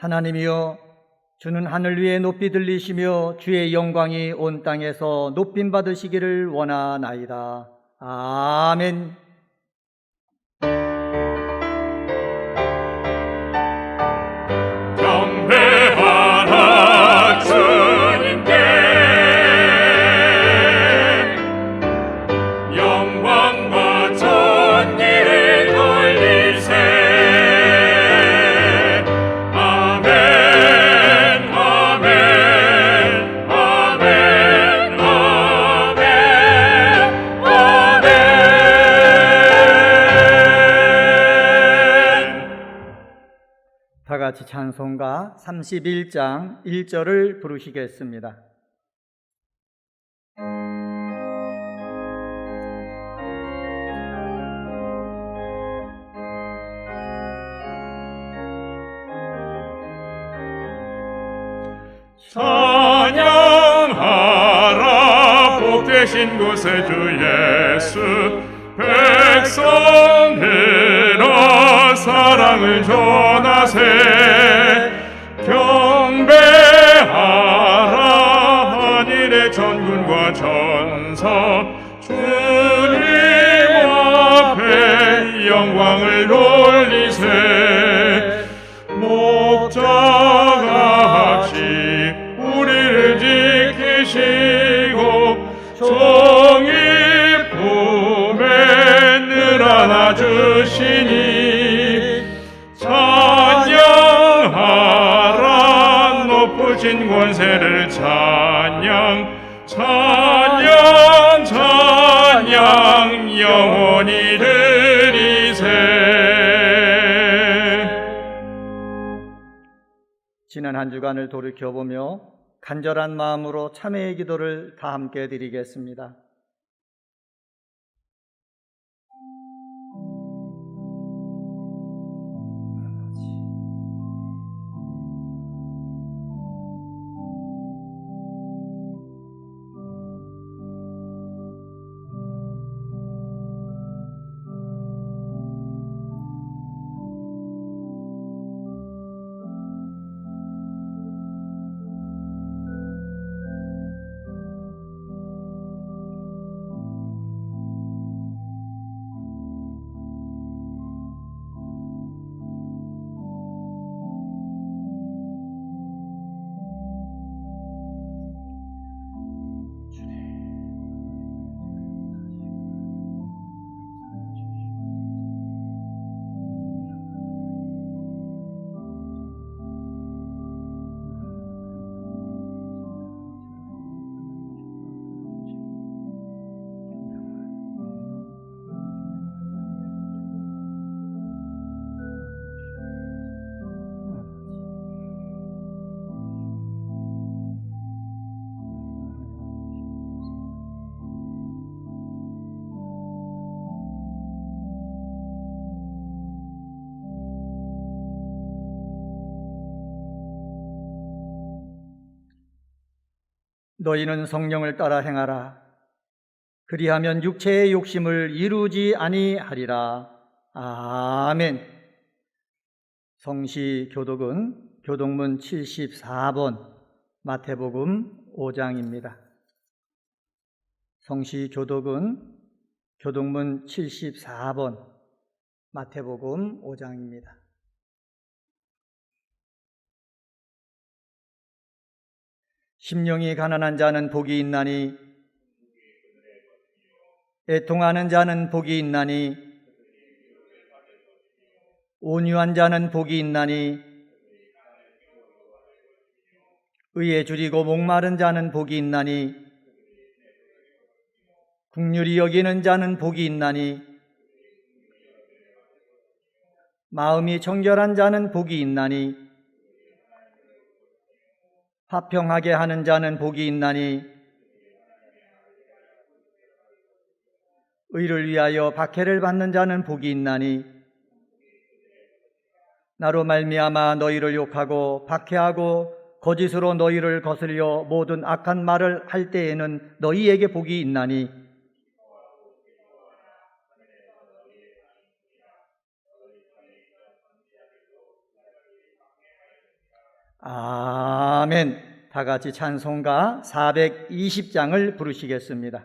하나님이여, 주는 하늘 위에 높이 들리시며 주의 영광이 온 땅에서 높임 받으시기를 원하나이다. 아멘. 경배하라 주님께 영광과 존귀를 돌리세. 아멘 아멘 아멘 아멘 아멘. 다 같이 찬송가 31장 1절을 부르시겠습니다. 찬양하라 복되신 곳에 주 예수. 백성들아 사랑을 전하세. 경배하라 하늘의 전군과 전사. 주님 앞에 영광을 돌리세. 목자같이 우리를 지키시고 정의 품에 늘 안아주시니. 찬양하라 높으신 권세를. 찬양 찬양 찬양 영원히 드리세. 지난 한 주간을 돌이켜보며 간절한 마음으로 참회의 기도를 다 함께 드리겠습니다. 너희는 성령을 따라 행하라. 그리하면 육체의 욕심을 이루지 아니하리라. 아멘. 성시 교독은 교독문 74번, 마태복음 5장입니다. 성시 교독은 교독문 74번, 마태복음 5장입니다. 심령이 가난한 자는 복이 있나니, 애통하는 자는 복이 있나니, 온유한 자는 복이 있나니, 의에 줄이고 목마른 자는 복이 있나니, 긍휼히 여기는 자는 복이 있나니, 마음이 정결한 자는 복이 있나니, 화평하게 하는 자는 복이 있나니, 의를 위하여 박해를 받는 자는 복이 있나니, 나로 말미암아 너희를 욕하고 박해하고 거짓으로 너희를 거슬려 모든 악한 말을 할 때에는 너희에게 복이 있나니, 아멘. 다 같이 찬송가 420장을 부르시겠습니다.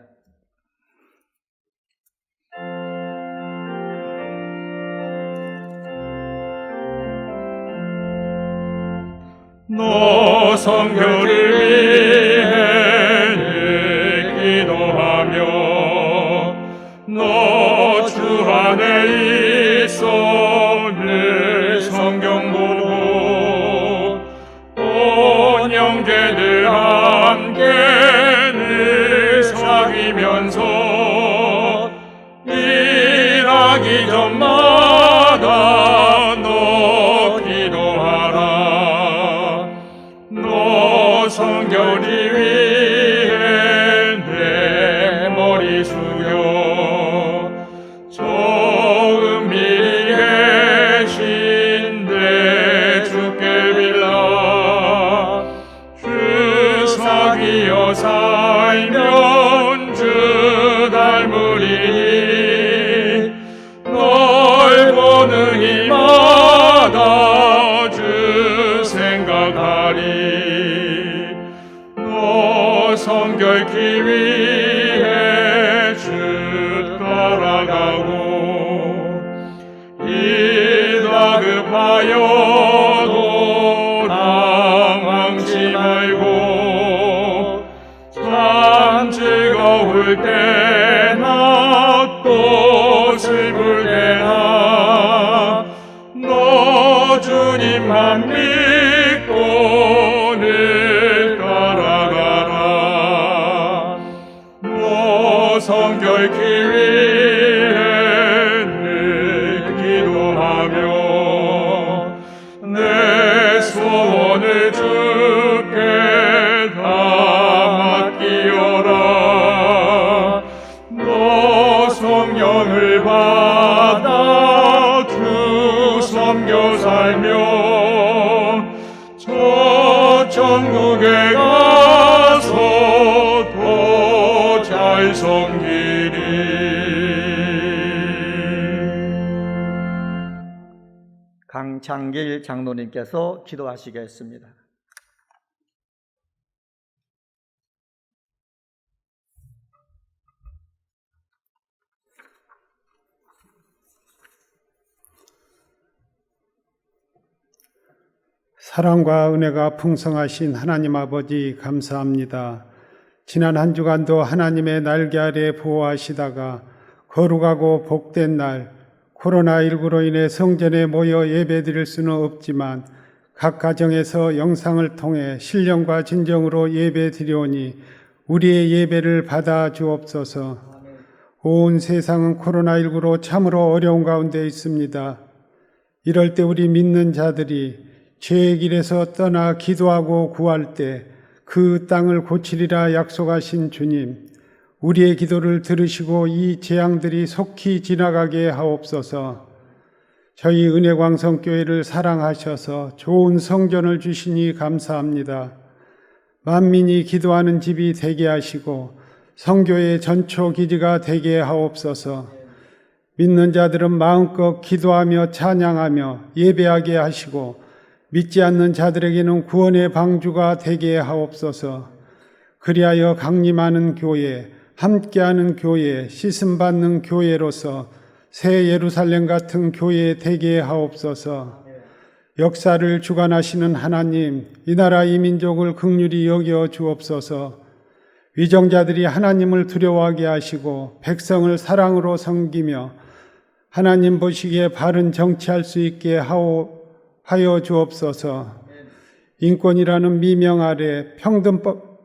너 성교를 위해 기도하며 너 주 안에 있어 늘 성경 보고 온 형제들 함께 늘 사귀면서 일하기 전마다 너 기도하라. 너 성결이 위해 내 머리 숙여 저 은밀히 계신 내 주께 빌라. 주 사귀어 살면 주 닮으리니 널 보는 일마다 주 생각하리. 너 성결케 위해 주 따라가고 일 다급하여도 당황치 말고 참 즐거울 때나 또 슬플 때나 너 주님만 믿고 늘 따라가라. 너 성결케 위해 늘 기도하며 내 소원을 주께 다 맡기어라. 너 성령을 받아 주 섬겨 살며 저 천국에 가서 더 잘 섬기리. 강창길 장로님께서 기도하시겠습니다. 사랑과 은혜가 풍성하신 하나님 아버지 감사합니다. 지난 한 주간도 하나님의 날개 아래 보호하시다가 거룩하고 복된 날 코로나19로 인해 성전에 모여 예배드릴 수는 없지만 각 가정에서 영상을 통해 신령과 진정으로 예배드리오니 우리의 예배를 받아 주옵소서. 온 세상은 코로나19로 참으로 어려운 가운데 있습니다. 이럴 때 우리 믿는 자들이 죄의 길에서 떠나 기도하고 구할 때 그 땅을 고치리라 약속하신 주님, 우리의 기도를 들으시고 이 재앙들이 속히 지나가게 하옵소서. 저희 은혜광성교회를 사랑하셔서 좋은 성전을 주시니 감사합니다. 만민이 기도하는 집이 되게 하시고 성교의 전초 기지가 되게 하옵소서. 믿는 자들은 마음껏 기도하며 찬양하며 예배하게 하시고 믿지 않는 자들에게는 구원의 방주가 되게 하옵소서. 그리하여 강림하는 교회, 함께하는 교회, 씻음받는 교회로서 새 예루살렘 같은 교회 되게 하옵소서. 역사를 주관하시는 하나님, 이 나라 이 민족을 긍휼히 여겨 주옵소서. 위정자들이 하나님을 두려워하게 하시고 백성을 사랑으로 섬기며 하나님 보시기에 바른 정치할 수 있게 하여 주옵소서. 인권이라는 미명 아래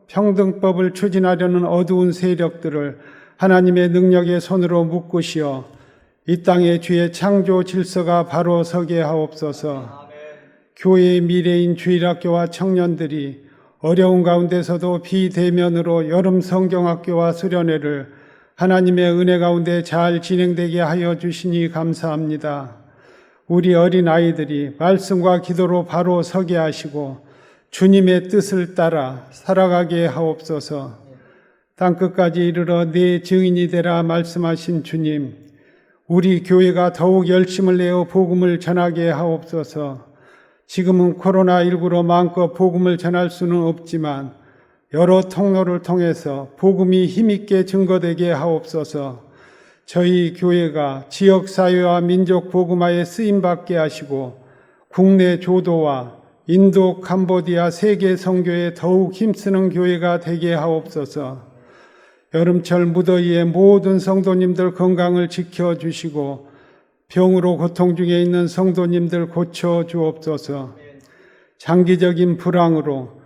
평등법을 추진하려는 어두운 세력들을 하나님의 능력의 손으로 묶으시어 이 땅의 주의 창조 질서가 바로 서게 하옵소서. 교회의 미래인 주일학교와 청년들이 어려운 가운데서도 비대면으로 여름 성경학교와 수련회를 하나님의 은혜 가운데 잘 진행되게 하여 주시니 감사합니다. 우리 어린아이들이 말씀과 기도로 바로 서게 하시고 주님의 뜻을 따라 살아가게 하옵소서. 땅끝까지 이르러 내 증인이 되라 말씀하신 주님, 우리 교회가 더욱 열심을 내어 복음을 전하게 하옵소서. 지금은 코로나19로 마음껏 복음을 전할 수는 없지만 여러 통로를 통해서 복음이 힘있게 증거되게 하옵소서. 저희 교회가 지역사회와 민족 복음화에 쓰임받게 하시고 국내 조도와 인도, 캄보디아 세계 선교에 더욱 힘쓰는 교회가 되게 하옵소서. 여름철 무더위에 모든 성도님들 건강을 지켜주시고 병으로 고통 중에 있는 성도님들 고쳐주옵소서. 장기적인 불황으로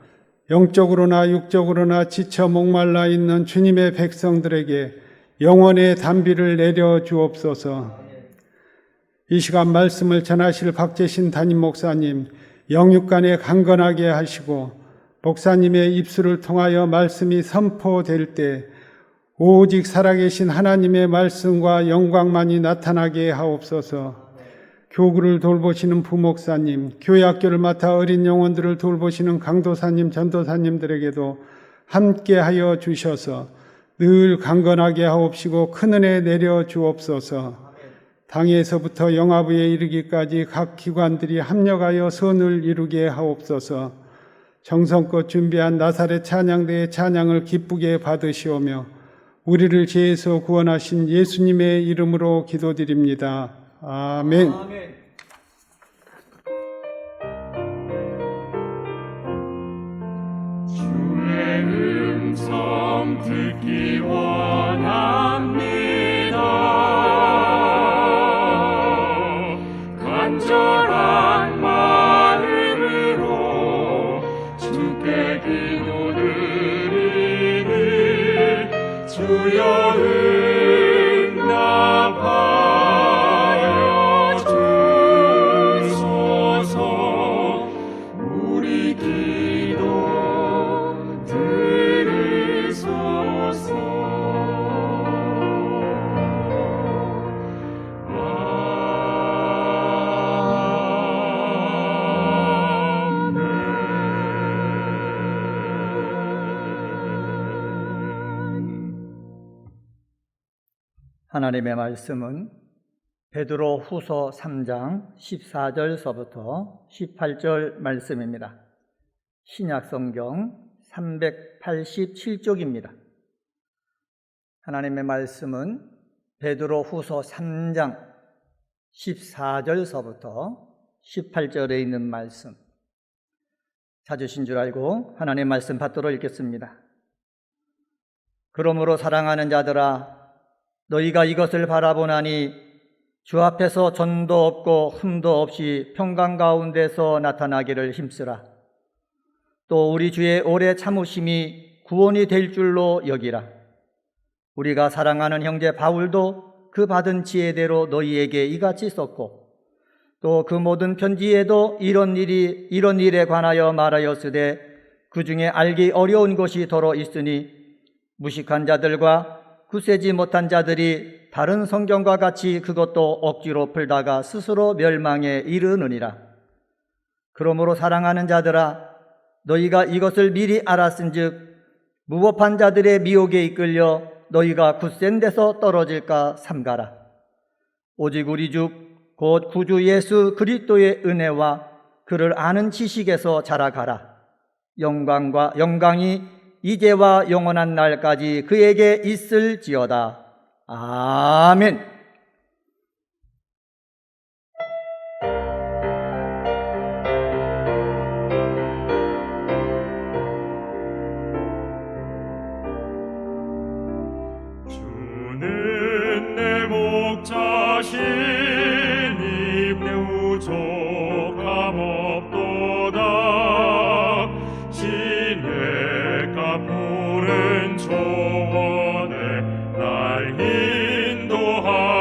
영적으로나 육적으로나 지쳐 목말라 있는 주님의 백성들에게 영원의 단비를 내려주옵소서. 이 시간 말씀을 전하실 박재신 담임 목사님 영육간에 강건하게 하시고 목사님의 입술을 통하여 말씀이 선포될 때 오직 살아계신 하나님의 말씀과 영광만이 나타나게 하옵소서. 교구를 돌보시는 부목사님, 교회학교를 맡아 어린 영혼들을 돌보시는 강도사님, 전도사님들에게도 함께하여 주셔서 늘 강건하게 하옵시고 큰 은혜 내려 주옵소서. 당에서부터 영화부에 이르기까지 각 기관들이 합력하여 선을 이루게 하옵소서. 정성껏 준비한 나사렛 찬양대의 찬양을 기쁘게 받으시오며 우리를 죄에서 구원하신 예수님의 이름으로 기도드립니다. 아멘. 주의 음성 듣기 원합니다. 간절한 마음으로 주께 기도드리니 주여 응답하여 주소서. 우리 기도 들으소서. 하나님의 말씀은 베드로 후서 3장 14절서부터 18절 말씀입니다. 신약성경 387쪽입니다. 하나님의 말씀은 베드로 후서 3장 14절서부터 18절에 있는 말씀, 찾으신 줄 알고 하나님의 말씀 받도록 읽겠습니다. 그러므로 사랑하는 자들아, 너희가 이것을 바라보나니 주 앞에서 전도 없고 흠도 없이 평강 가운데서 나타나기를 힘쓰라. 또 우리 주의 오래 참으심이 구원이 될 줄로 여기라. 우리가 사랑하는 형제 바울도 그 받은 지혜대로 너희에게 이같이 썼고 또 그 모든 편지에도 이런 일에 관하여 말하였으되 그 중에 알기 어려운 것이 더러 있으니 무식한 자들과 굳세지 못한 자들이 다른 성경과 같이 그것도 억지로 풀다가 스스로 멸망에 이르느니라. 그러므로 사랑하는 자들아, 너희가 이것을 미리 알았은즉 무법한 자들의 미혹에 이끌려 너희가 굳센 데서 떨어질까 삼가라. 오직 우리 주 곧 구주 예수 그리스도의 은혜와 그를 아는 지식에서 자라가라. 영광이 이제와 영원한 날까지 그에게 있을지어다. 아멘. 주는 내 목자시니 부족함 없도다. 시냇가 푸른 초원에 날 인도하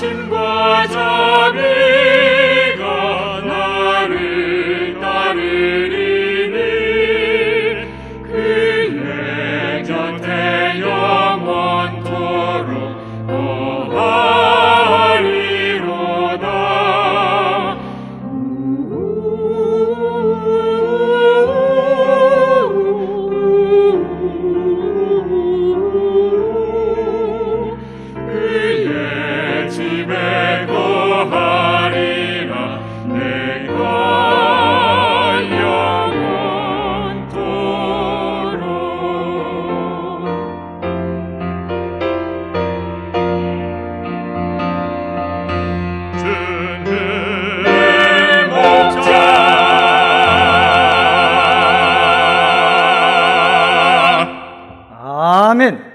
힘과 자비가 나를 따르리니 그의 곁에 영원토록 거하리로다. 그의 집에 거하리라 내가 영원토록. 주는 목자. 아멘.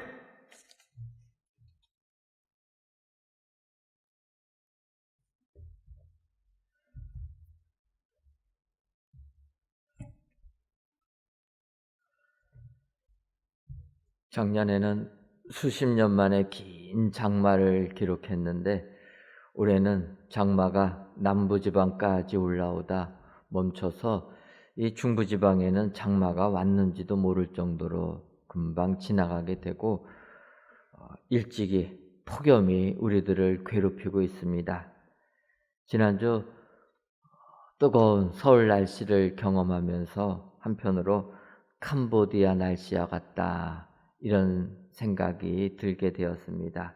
작년에는 수십 년 만에 긴 장마를 기록했는데 올해는 장마가 남부지방까지 올라오다 멈춰서 이 중부지방에는 장마가 왔는지도 모를 정도로 금방 지나가게 되고 일찍이 폭염이 우리들을 괴롭히고 있습니다. 지난주 뜨거운 서울 날씨를 경험하면서 한편으로 캄보디아 날씨와 같다 이런 생각이 들게 되었습니다.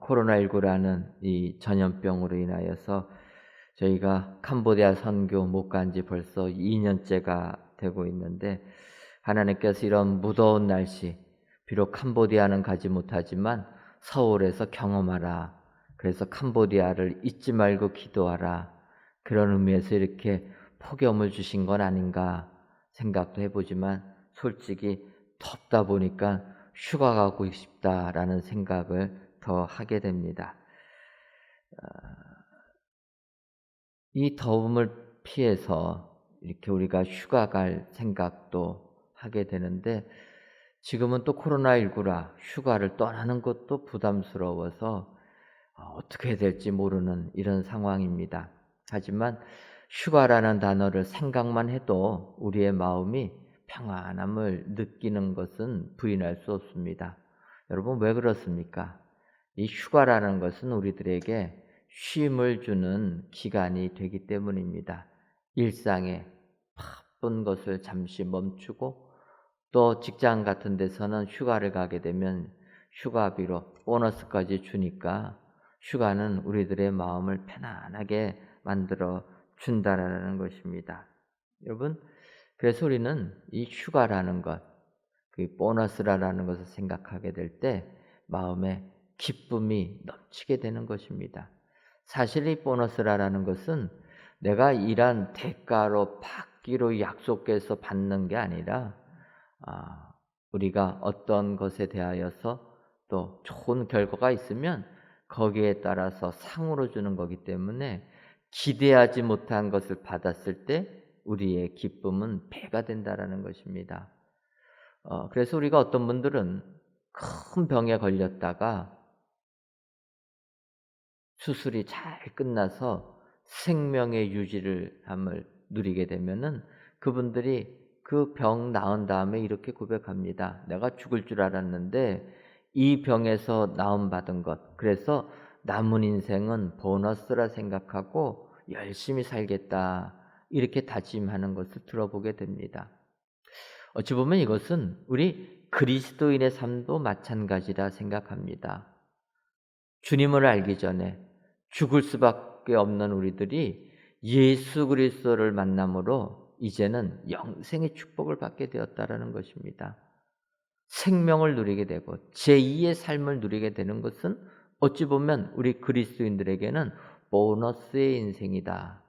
코로나19라는 이 전염병으로 인하여서 저희가 캄보디아 선교 못 간 지 벌써 2년째가 되고 있는데 하나님께서 이런 무더운 날씨, 비록 캄보디아는 가지 못하지만 서울에서 경험하라. 그래서 캄보디아를 잊지 말고 기도하라. 그런 의미에서 이렇게 폭염을 주신 건 아닌가 생각도 해보지만 솔직히 덥다 보니까 휴가 가고 싶다라는 생각을 더 하게 됩니다. 이 더움을 피해서 이렇게 우리가 휴가 갈 생각도 하게 되는데 지금은 또 코로나19라 휴가를 떠나는 것도 부담스러워서 어떻게 해야 될지 모르는 이런 상황입니다. 하지만 휴가라는 단어를 생각만 해도 우리의 마음이 평안함을 느끼는 것은 부인할 수 없습니다. 여러분 왜 그렇습니까? 이 휴가라는 것은 우리들에게 쉼을 주는 기간이 되기 때문입니다. 일상의 바쁜 것을 잠시 멈추고 또 직장 같은 데서는 휴가를 가게 되면 휴가비로 보너스까지 주니까 휴가는 우리들의 마음을 편안하게 만들어 준다라는 것입니다. 여러분, 그래서 우리는 이 휴가라는 것, 그 보너스라는 것을 생각하게 될 때 마음에 기쁨이 넘치게 되는 것입니다. 사실 이 보너스라는 것은 내가 일한 대가로 받기로 약속해서 받는 게 아니라 우리가 어떤 것에 대하여서 또 좋은 결과가 있으면 거기에 따라서 상으로 주는 거기 때문에 기대하지 못한 것을 받았을 때 우리의 기쁨은 배가 된다라는 것입니다. 그래서 우리가 어떤 분들은 큰 병에 걸렸다가 수술이 잘 끝나서 생명의 유지를 함을 누리게 되면은 그분들이 그 병 나은 다음에 이렇게 고백합니다. 내가 죽을 줄 알았는데 이 병에서 나음 받은 것, 그래서 남은 인생은 보너스라 생각하고 열심히 살겠다 이렇게 다짐하는 것을 들어보게 됩니다. 어찌 보면 이것은 우리 그리스도인의 삶도 마찬가지라 생각합니다. 주님을 알기 전에 죽을 수밖에 없는 우리들이 예수 그리스도를 만남으로 이제는 영생의 축복을 받게 되었다라는 것입니다. 생명을 누리게 되고 제2의 삶을 누리게 되는 것은 어찌 보면 우리 그리스도인들에게는 보너스의 인생이다.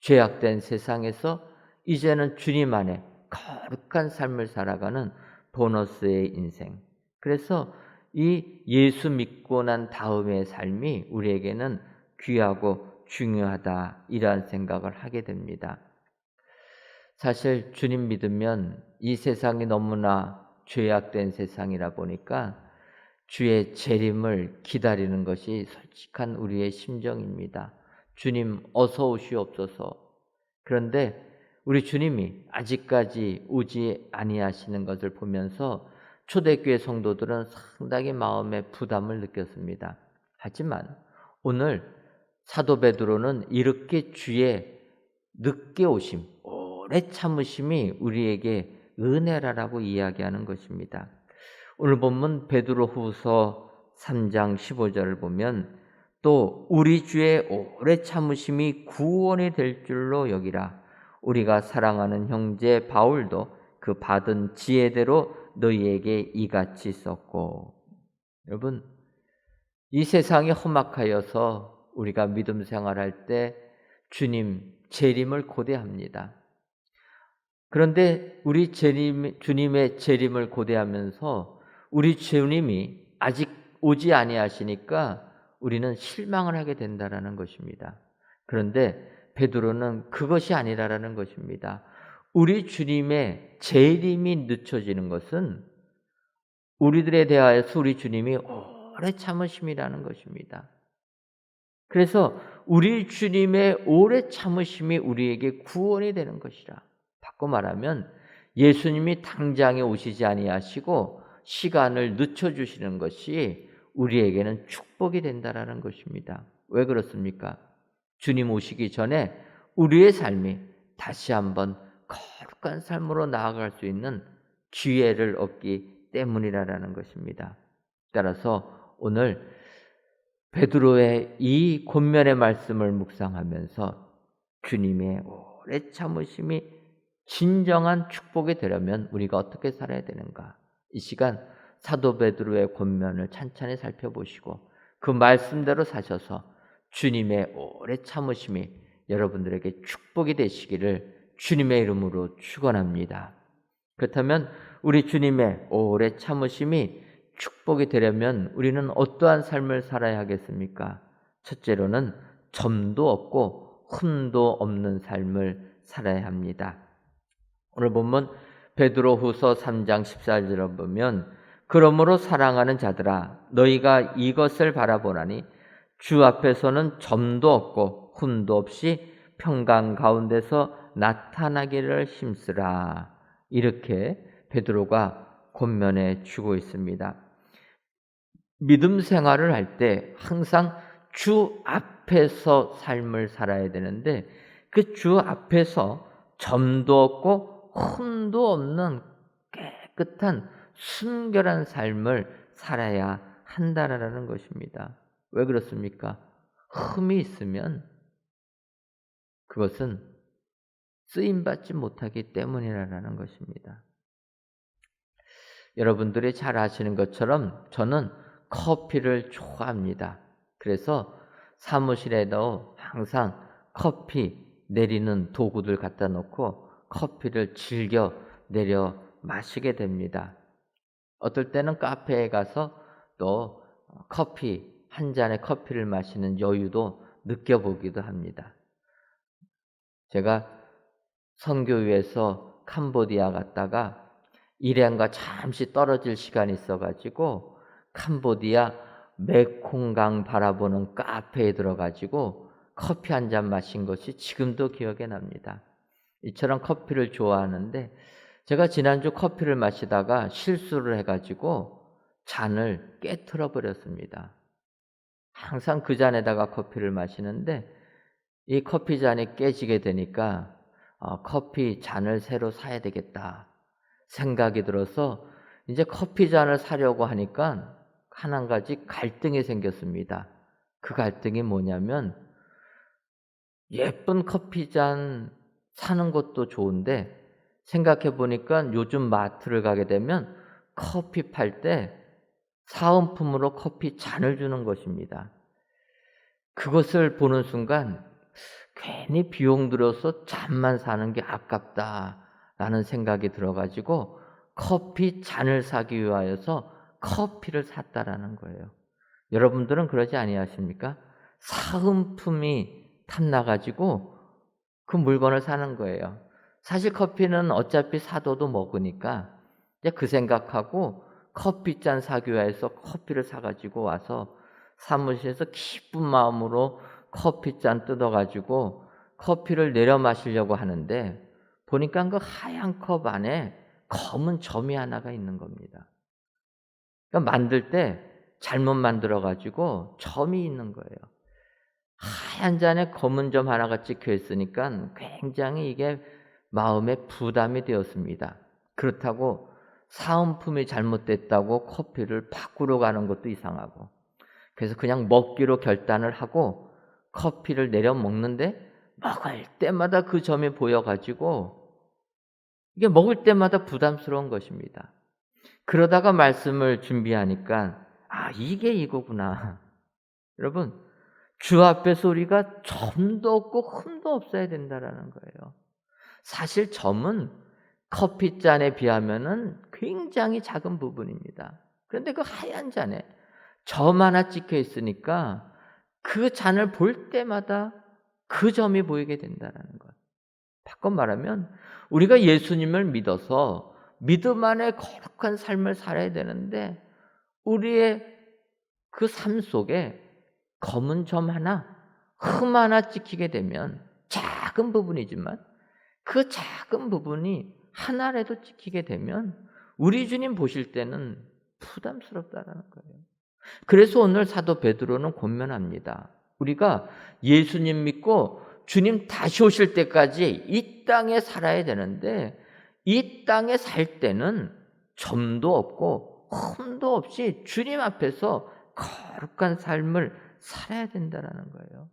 죄악된 세상에서 이제는 주님 안에 거룩한 삶을 살아가는 보너스의 인생. 그래서 이 예수 믿고 난 다음의 삶이 우리에게는 귀하고 중요하다 이러한 생각을 하게 됩니다. 사실 주님 믿으면 이 세상이 너무나 죄악된 세상이라 보니까 주의 재림을 기다리는 것이 솔직한 우리의 심정입니다. 주님 어서 오시옵소서. 그런데 우리 주님이 아직까지 오지 아니하시는 것을 보면서 초대교회 성도들은 상당히 마음에 부담을 느꼈습니다. 하지만 오늘 사도 베드로는 이렇게 주의 늦게 오심, 오래 참으심이 우리에게 은혜라라고 이야기하는 것입니다. 오늘 본문 베드로후서 3장 15절을 보면 또 우리 주의 오래 참으심이 구원이 될 줄로 여기라. 우리가 사랑하는 형제 바울도 그 받은 지혜대로 너희에게 이같이 썼고. 여러분, 이 세상이 험악하여서 우리가 믿음 생활할 때 주님 재림을 고대합니다. 그런데 우리 주님의 재림을 고대하면서 우리 주님이 아직 오지 아니하시니까 우리는 실망을 하게 된다라는 것입니다. 그런데 베드로는 그것이 아니라라는 것입니다. 우리 주님의 재림이 늦춰지는 것은 우리들에 대하여서 우리 주님이 오래 참으심이라는 것입니다. 그래서 우리 주님의 오래 참으심이 우리에게 구원이 되는 것이라. 바꿔 말하면 예수님이 당장에 오시지 아니하시고 시간을 늦춰주시는 것이 우리에게는 축복이 된다라는 것입니다. 왜 그렇습니까? 주님 오시기 전에 우리의 삶이 다시 한번 거룩한 삶으로 나아갈 수 있는 기회를 얻기 때문이라는 것입니다. 따라서 오늘 베드로의 이 권면의 말씀을 묵상하면서 주님의 오래 참으심이 진정한 축복이 되려면 우리가 어떻게 살아야 되는가? 이 시간 사도 베드로의 권면을 찬찬히 살펴보시고 그 말씀대로 사셔서 주님의 오래 참으심이 여러분들에게 축복이 되시기를 주님의 이름으로 축원합니다. 그렇다면 우리 주님의 오래 참으심이 축복이 되려면 우리는 어떠한 삶을 살아야 하겠습니까? 첫째로는 점도 없고 흠도 없는 삶을 살아야 합니다. 오늘 본문 베드로후서 3장 14절을 보면 그러므로 사랑하는 자들아 너희가 이것을 바라보나니 주 앞에서는 점도 없고 흠도 없이 평강 가운데서 나타나기를 힘쓰라. 이렇게 베드로가 권면해 주고 있습니다. 믿음 생활을 할 때 항상 주 앞에서 삶을 살아야 되는데 그 주 앞에서 점도 없고 흠도 없는 깨끗한 순결한 삶을 살아야 한다라는 것입니다. 왜 그렇습니까? 흠이 있으면 그것은 쓰임받지 못하기 때문이라는 것입니다. 여러분들이 잘 아시는 것처럼 저는 커피를 좋아합니다. 그래서 사무실에도 항상 커피 내리는 도구들 갖다 놓고 커피를 즐겨 내려 마시게 됩니다. 어떨 때는 카페에 가서 또 커피, 한 잔의 커피를 마시는 여유도 느껴보기도 합니다. 제가 선교 위해서 캄보디아 갔다가 일행과 잠시 떨어질 시간이 있어가지고 캄보디아 메콩강 바라보는 카페에 들어가지고 커피 한 잔 마신 것이 지금도 기억에 납니다. 이처럼 커피를 좋아하는데 제가 지난주 커피를 마시다가 실수를 해가지고 잔을 깨트려 버렸습니다. 항상 그 잔에다가 커피를 마시는데 이 커피 잔이 깨지게 되니까 커피 잔을 새로 사야 되겠다 생각이 들어서 이제 커피 잔을 사려고 하니까 한 가지 갈등이 생겼습니다. 그 갈등이 뭐냐면 예쁜 커피 잔 사는 것도 좋은데 생각해 보니까 요즘 마트를 가게 되면 커피 팔 때 사은품으로 커피 잔을 주는 것입니다. 그것을 보는 순간 괜히 비용 들여서 잔만 사는 게 아깝다라는 생각이 들어가지고 커피 잔을 사기 위하여서 커피를 샀다라는 거예요. 여러분들은 그러지 아니하십니까? 사은품이 탐나가지고 그 물건을 사는 거예요. 사실 커피는 어차피 사도도 먹으니까 이제 그 생각하고 커피잔 사교회에서 커피를 사가지고 와서 사무실에서 기쁜 마음으로 커피잔 뜯어가지고 커피를 내려 마시려고 하는데 보니까 그 하얀 컵 안에 검은 점이 하나가 있는 겁니다. 그러니까 만들 때 잘못 만들어가지고 점이 있는 거예요. 하얀 잔에 검은 점 하나가 찍혀 있으니까 굉장히 이게 마음에 부담이 되었습니다. 그렇다고 사은품이 잘못됐다고 커피를 바꾸러 가는 것도 이상하고, 그래서 그냥 먹기로 결단을 하고 커피를 내려 먹는데 먹을 때마다 그 점이 보여가지고 이게 먹을 때마다 부담스러운 것입니다. 그러다가 말씀을 준비하니까 이게 이거구나. 여러분, 주 앞에서 우리가 점도 없고 흠도 없어야 된다라는 거예요. 사실 점은 커피잔에 비하면은 굉장히 작은 부분입니다. 그런데 그 하얀 잔에 점 하나 찍혀 있으니까 그 잔을 볼 때마다 그 점이 보이게 된다는 것. 바꿔 말하면 우리가 예수님을 믿어서 믿음 안에 거룩한 삶을 살아야 되는데 우리의 그 삶 속에 검은 점 하나, 흠 하나 찍히게 되면 작은 부분이지만 그 작은 부분이 하나라도 찍히게 되면 우리 주님 보실 때는 부담스럽다라는 거예요. 그래서 오늘 사도 베드로는 권면합니다. 우리가 예수님 믿고 주님 다시 오실 때까지 이 땅에 살아야 되는데 이 땅에 살 때는 점도 없고 흠도 없이 주님 앞에서 거룩한 삶을 살아야 된다는 거예요.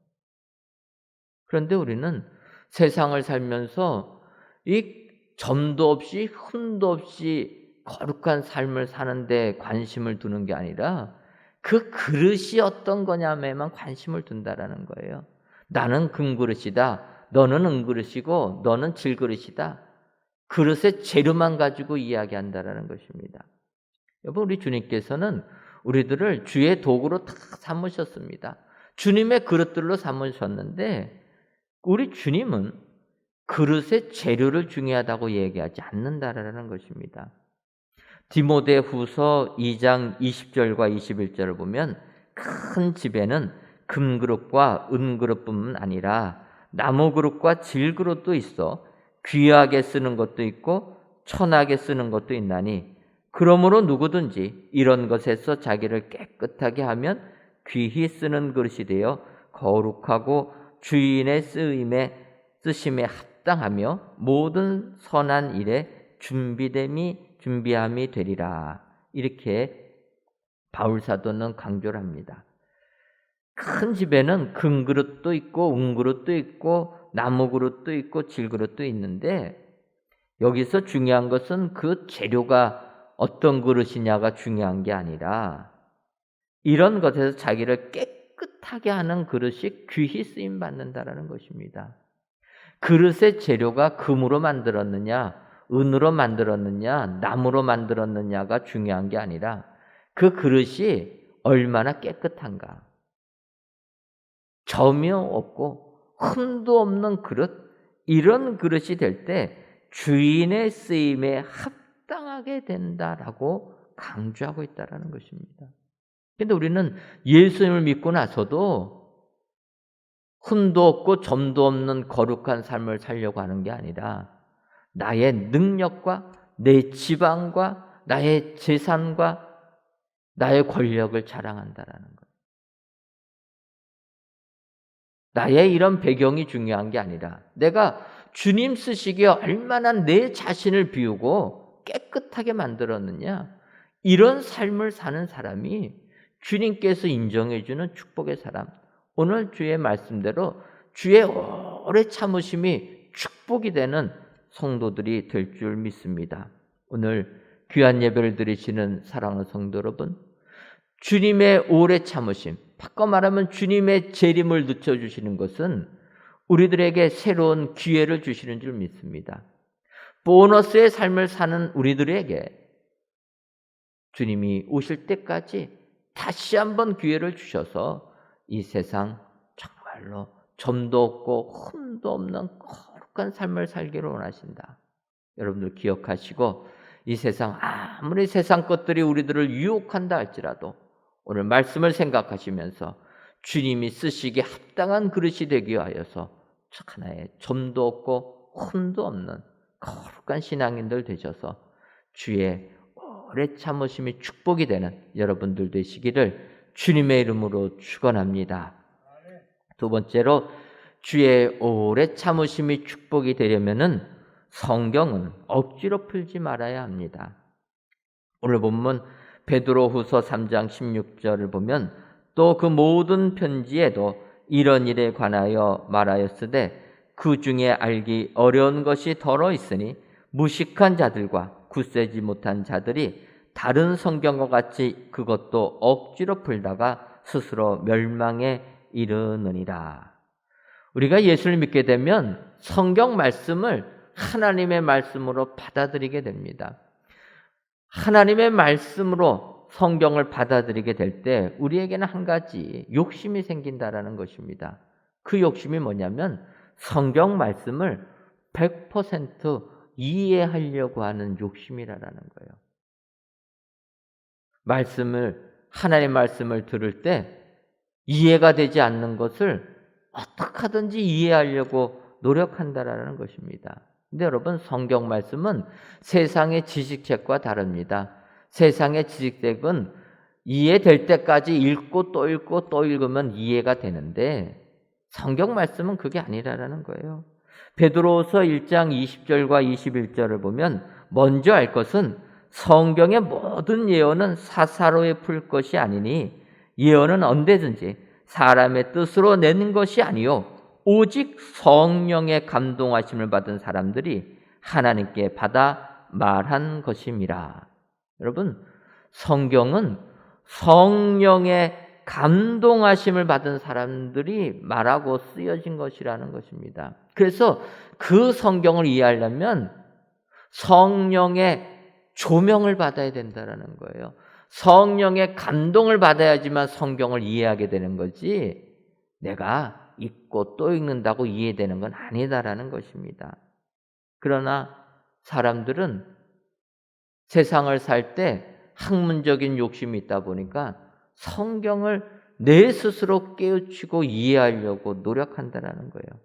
그런데 우리는 세상을 살면서 이 점도 없이 흠도 없이 거룩한 삶을 사는데 관심을 두는 게 아니라 그 그릇이 어떤 거냐에만 관심을 둔다라는 거예요. 나는 금그릇이다. 너는 은그릇이고 너는 질그릇이다. 그릇의 재료만 가지고 이야기한다라는 것입니다. 여러분, 우리 주님께서는 우리들을 주의 도구로 다 삼으셨습니다. 주님의 그릇들로 삼으셨는데 우리 주님은 그릇의 재료를 중요하다고 얘기하지 않는다라는 것입니다. 디모데후서 2장 20절과 21절을 보면 큰 집에는 금그릇과 은그릇뿐만 아니라 나무그릇과 질그릇도 있어 귀하게 쓰는 것도 있고 천하게 쓰는 것도 있나니 그러므로 누구든지 이런 것에서 자기를 깨끗하게 하면 귀히 쓰는 그릇이 되어 거룩하고 주인의 쓰심에 합당하며 모든 선한 일에 준비함이 되리라. 이렇게 바울 사도는 강조를 합니다. 큰 집에는 금그릇도 있고 은그릇도 있고 나무그릇도 있고 질그릇도 있는데 여기서 중요한 것은 그 재료가 어떤 그릇이냐가 중요한 게 아니라 이런 것에서 자기를 깨끗하게 하는 그릇이 귀히 쓰임 받는다라는 것입니다. 그릇의 재료가 금으로 만들었느냐, 은으로 만들었느냐, 나무로 만들었느냐가 중요한 게 아니라 그 그릇이 얼마나 깨끗한가. 점이 없고 흠도 없는 그릇, 이런 그릇이 될 때 주인의 쓰임에 합당하게 된다라고 강조하고 있다는 것입니다. 그런데 우리는 예수님을 믿고 나서도 흠도 없고 점도 없는 거룩한 삶을 살려고 하는 게 아니라 나의 능력과 내 지방과 나의 재산과 나의 권력을 자랑한다라는 거예요. 나의 이런 배경이 중요한 게 아니라 내가 주님 쓰시기에 얼마나 내 자신을 비우고 깨끗하게 만들었느냐, 이런 삶을 사는 사람이 주님께서 인정해 주는 축복의 사람, 오늘 주의 말씀대로 주의 오래 참으심이 축복이 되는 성도들이 될 줄 믿습니다. 오늘 귀한 예배를 드리시는 사랑하는 성도 여러분, 주님의 오래 참으심, 바꿔 말하면 주님의 재림을 늦춰주시는 것은 우리들에게 새로운 기회를 주시는 줄 믿습니다. 보너스의 삶을 사는 우리들에게 주님이 오실 때까지 다시 한번 기회를 주셔서 이 세상 정말로 점도 없고 흠도 없는 거룩한 삶을 살기를 원하신다. 여러분들 기억하시고 이 세상 아무리 세상 것들이 우리들을 유혹한다 할지라도 오늘 말씀을 생각하시면서 주님이 쓰시기에 합당한 그릇이 되기 위하여서 하나의 점도 없고 흠도 없는 거룩한 신앙인들 되셔서 주의 오래 참으심이 축복이 되는 여러분들 되시기를 주님의 이름으로 축원합니다. 두 번째로 주의 오래 참으심이 축복이 되려면은 성경은 억지로 풀지 말아야 합니다. 오늘 본문 베드로후서 3장 16절을 보면 또 그 모든 편지에도 이런 일에 관하여 말하였으되 그 중에 알기 어려운 것이 더러 있으니 무식한 자들과 굳세지 못한 자들이 다른 성경과 같이 그것도 억지로 풀다가 스스로 멸망에 이르느니라. 우리가 예수를 믿게 되면 성경 말씀을 하나님의 말씀으로 받아들이게 됩니다. 하나님의 말씀으로 성경을 받아들이게 될 때 우리에게는 한 가지 욕심이 생긴다라는 것입니다. 그 욕심이 뭐냐면 성경 말씀을 100% 이해하려고 하는 욕심이라는 거예요. 하나님의 말씀을 들을 때 이해가 되지 않는 것을 어떻게 하든지 이해하려고 노력한다라는 것입니다. 근데 여러분, 성경 말씀은 세상의 지식책과 다릅니다. 세상의 지식책은 이해될 때까지 읽고 또 읽고 또 읽으면 이해가 되는데 성경 말씀은 그게 아니라는 거예요. 베드로후서 1장 20절과 21절을 보면 먼저 알 것은 성경의 모든 예언은 사사로이 풀 것이 아니니 예언은 언제든지 사람의 뜻으로 낸 것이 아니요 오직 성령의 감동하심을 받은 사람들이 하나님께 받아 말한 것임이라. 여러분, 성경은 성령의 감동하심을 받은 사람들이 말하고 쓰여진 것이라는 것입니다. 그래서 그 성경을 이해하려면 성령의 조명을 받아야 된다는 거예요. 성령의 감동을 받아야지만 성경을 이해하게 되는 거지 내가 읽고 또 읽는다고 이해되는 건 아니다라는 것입니다. 그러나 사람들은 세상을 살 때 학문적인 욕심이 있다 보니까 성경을 내 스스로 깨우치고 이해하려고 노력한다는 거예요.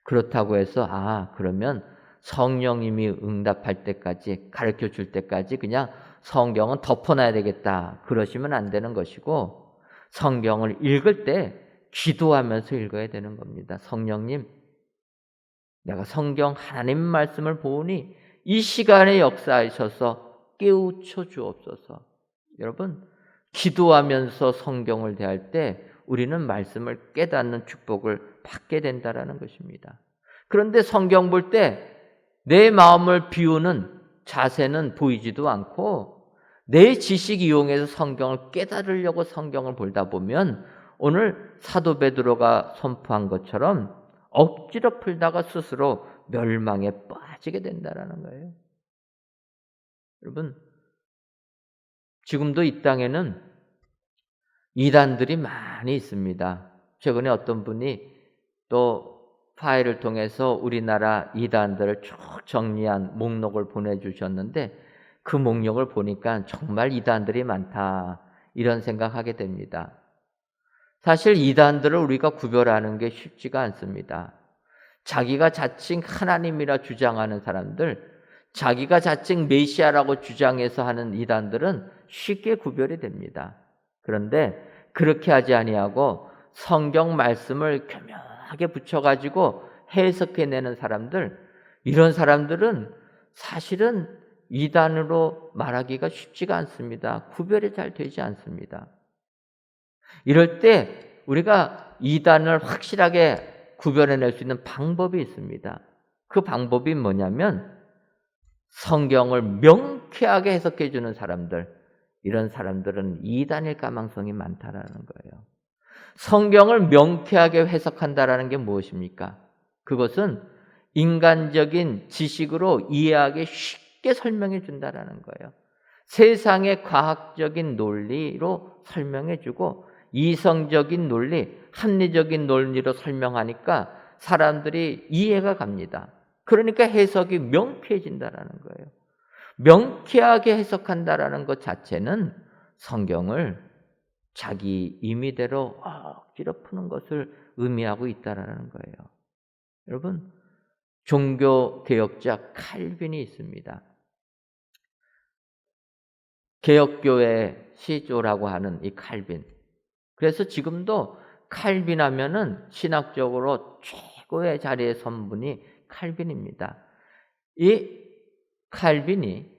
그렇다고 해서 그러면 성령님이 응답할 때까지 가르쳐 줄 때까지 그냥 성경은 덮어놔야 되겠다 그러시면 안 되는 것이고 성경을 읽을 때 기도하면서 읽어야 되는 겁니다. 성령님, 내가 성경 하나님 말씀을 보니 이 시간에 역사하셔서 깨우쳐 주옵소서. 여러분, 기도하면서 성경을 대할 때 우리는 말씀을 깨닫는 축복을 받게 된다는 것입니다. 그런데 성경 볼 때 내 마음을 비우는 자세는 보이지도 않고 내 지식 이용해서 성경을 깨달으려고 성경을 보다 보면 오늘 사도 베드로가 선포한 것처럼 억지로 풀다가 스스로 멸망에 빠지게 된다는 거예요. 여러분, 지금도 이 땅에는 이단들이 많이 있습니다. 최근에 어떤 분이 또 파일을 통해서 우리나라 이단들을 쭉 정리한 목록을 보내주셨는데 그 목록을 보니까 정말 이단들이 많다 이런 생각하게 됩니다. 사실 이단들을 우리가 구별하는 게 쉽지가 않습니다. 자기가 자칭 하나님이라 주장하는 사람들, 자기가 자칭 메시아라고 주장해서 하는 이단들은 쉽게 구별이 됩니다. 그런데 그렇게 하지 아니하고 성경 말씀을 교묘하게 붙여가지고 해석해내는 사람들, 이런 사람들은 사실은 이단으로 말하기가 쉽지가 않습니다. 구별이 잘 되지 않습니다. 이럴 때 우리가 이단을 확실하게 구별해낼 수 있는 방법이 있습니다. 그 방법이 뭐냐면 성경을 명쾌하게 해석해주는 사람들, 이런 사람들은 이단일 가능성이 많다라는 거예요. 성경을 명쾌하게 해석한다라는 게 무엇입니까? 그것은 인간적인 지식으로 이해하기 쉽게 설명해 준다라는 거예요. 세상의 과학적인 논리로 설명해 주고 이성적인 논리, 합리적인 논리로 설명하니까 사람들이 이해가 갑니다. 그러니까 해석이 명쾌해진다라는 거예요. 명쾌하게 해석한다라는 것 자체는 성경을 자기 임의대로 억지로 푸는 것을 의미하고 있다라는 거예요. 여러분, 종교 개혁자 칼빈이 있습니다. 개혁교회 시조라고 하는 이 칼빈. 그래서 지금도 칼빈 하면은 신학적으로 최고의 자리에 선 분이 칼빈입니다. 이 칼빈이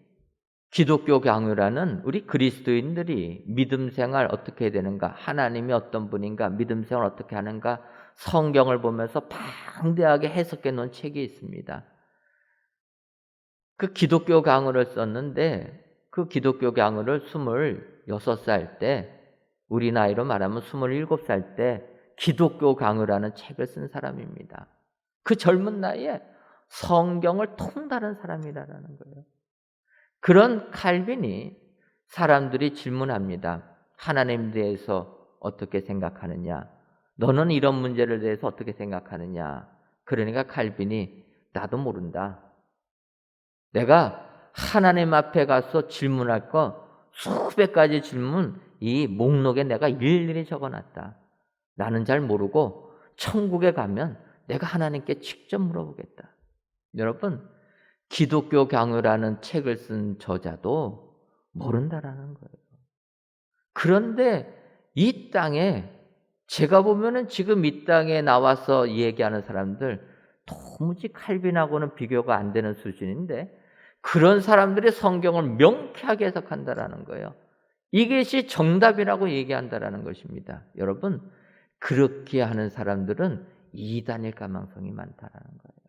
기독교 강요라는 우리 그리스도인들이 믿음 생활 어떻게 해야 되는가, 하나님이 어떤 분인가, 믿음 생활 어떻게 하는가, 성경을 보면서 방대하게 해석해 놓은 책이 있습니다. 그 기독교 강요를 썼는데 그 기독교 강요를 26살 때, 우리 나이로 말하면 27살 때 기독교 강요라는 책을 쓴 사람입니다. 그 젊은 나이에 성경을 통달한 사람이라는 거예요. 그런 칼빈이 사람들이 질문합니다. 하나님에 대해서 어떻게 생각하느냐? 너는 이런 문제를 대해서 어떻게 생각하느냐? 그러니까 칼빈이 나도 모른다. 내가 하나님 앞에 가서 질문할 거 수백 가지 질문 이 목록에 내가 일일이 적어놨다. 나는 잘 모르고 천국에 가면 내가 하나님께 직접 물어보겠다. 여러분, 기독교 강요라는 책을 쓴 저자도 모른다라는 거예요. 그런데 이 땅에 제가 보면은 지금 이 땅에 나와서 얘기하는 사람들 도무지 칼빈하고는 비교가 안 되는 수준인데 그런 사람들이 성경을 명쾌하게 해석한다라는 거예요. 이것이 정답이라고 얘기한다라는 것입니다. 여러분, 그렇게 하는 사람들은 이단일 가능성이 많다라는 거예요.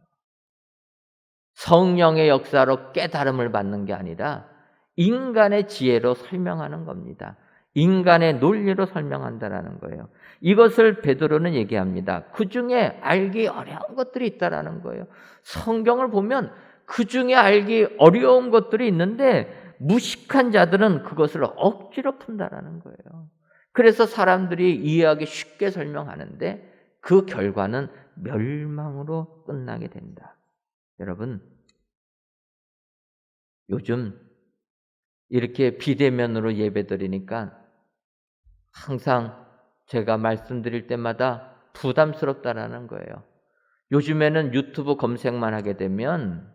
성령의 역사로 깨달음을 받는 게 아니라 인간의 지혜로 설명하는 겁니다. 인간의 논리로 설명한다라는 거예요. 이것을 베드로는 얘기합니다. 그 중에 알기 어려운 것들이 있다라는 거예요. 성경을 보면 그 중에 알기 어려운 것들이 있는데 무식한 자들은 그것을 억지로 푼다라는 거예요. 그래서 사람들이 이해하기 쉽게 설명하는데 그 결과는 멸망으로 끝나게 된다. 여러분, 요즘 이렇게 비대면으로 예배드리니까 항상 제가 말씀드릴 때마다 부담스럽다라는 거예요. 요즘에는 유튜브 검색만 하게 되면